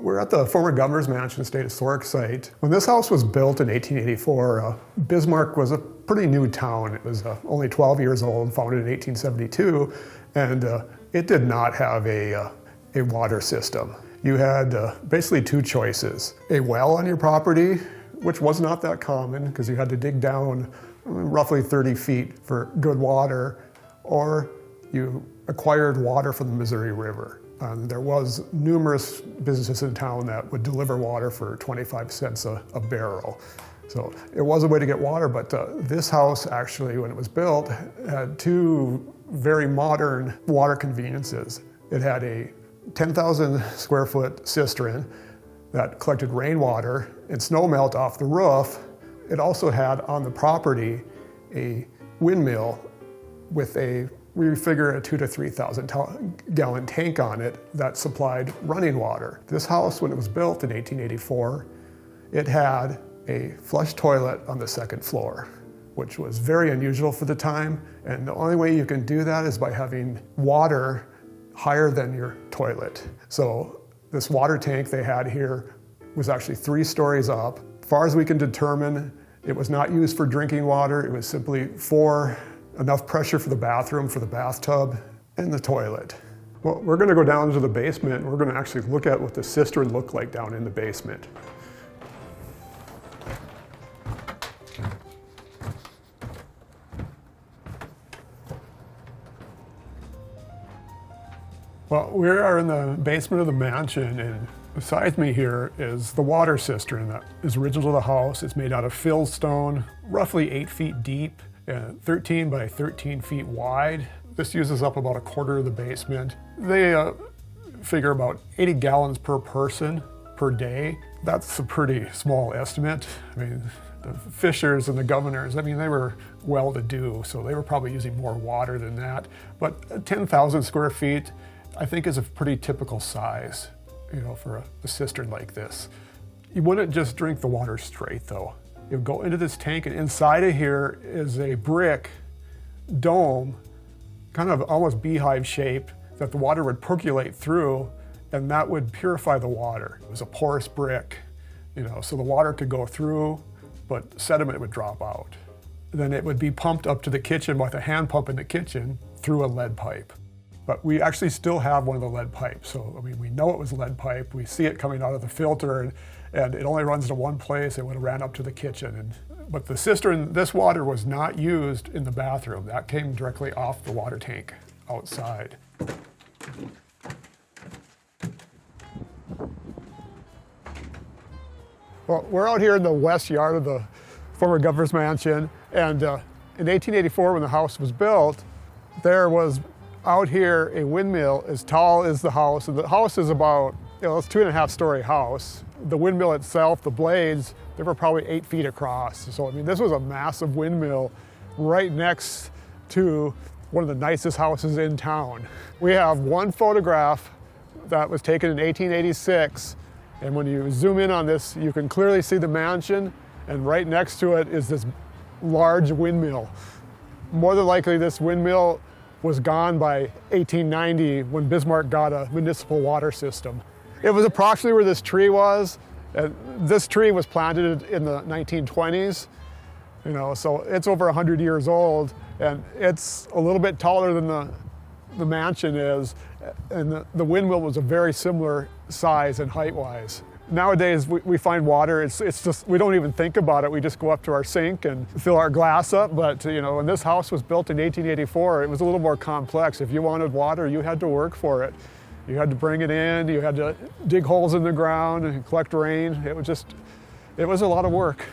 We're at the former Governor's Mansion State Historic Site. When this house was built in 1884, Bismarck was a pretty new town. It was only 12 years old, founded in 1872, and it did not have a water system. You had basically two choices. A well on your property, which was not that common because you had to dig down roughly 30 feet for good water, or you acquired water from the Missouri River. There was numerous businesses in town that would deliver water for 25 cents a barrel. So it was a way to get water, but this house actually, when it was built, had two very modern water conveniences. It had a 10,000 square foot cistern that collected rainwater and snow melt off the roof. It also had on the property a windmill with we figure a 2,000 to 3,000 gallon tank on it that supplied running water. This house, when it was built in 1884, it had a flush toilet on the second floor, which was very unusual for the time. And the only way you can do that is by having water higher than your toilet. So this water tank they had here was actually 3 stories up. As far as we can determine, it was not used for drinking water. It was simply for enough pressure for the bathroom, for the bathtub, and the toilet. Well, we're going to go down to the basement. We're going to actually look at what the cistern looked like down in the basement. Well, we are in the basement of the mansion, and beside me here is the water cistern that is original to the house. It's made out of fieldstone, roughly 8 feet deep, and 13 by 13 feet wide. This uses up about a quarter of the basement. They figure about 80 gallons per person per day. That's a pretty small estimate. I mean, the Fishers and the Governors, I mean, they were well-to-do, so they were probably using more water than that. But 10,000 square feet, I think, is a pretty typical size, for a cistern like this. You wouldn't just drink the water straight, though. You go into this tank, and inside of here is a brick dome, kind of almost beehive shape, that the water would percolate through, and that would purify the water. It was a porous brick, so the water could go through, but sediment would drop out. Then it would be pumped up to the kitchen with a hand pump in the kitchen through a lead pipe. But we actually still have one of the lead pipes. So, I mean, we know it was lead pipe. We see it coming out of the filter, and it only runs to one place. It would have ran up to the kitchen. But the cistern, this water was not used in the bathroom. That came directly off the water tank outside. Well, we're out here in the west yard of the former Governor's Mansion. And in 1884, when the house was built, there was out here a windmill as tall as the house. And the house is about, it's a 2.5-story house. The windmill itself, the blades, they were probably 8 feet across. So, I mean, this was a massive windmill right next to one of the nicest houses in town. We have one photograph that was taken in 1886. And when you zoom in on this, you can clearly see the mansion, and right next to it is this large windmill. More than likely, this windmill was gone by 1890 when Bismarck got a municipal water system. It was approximately where this tree was. This tree was planted in the 1920s, so it's over 100 years old, and it's a little bit taller than the mansion is, and the windmill was a very similar size and height-wise. Nowadays, we find water, it's just, we don't even think about it. We just go up to our sink and fill our glass up. But, when this house was built in 1884, it was a little more complex. If you wanted water, you had to work for it. You had to bring it in, you had to dig holes in the ground and collect rain. It was a lot of work.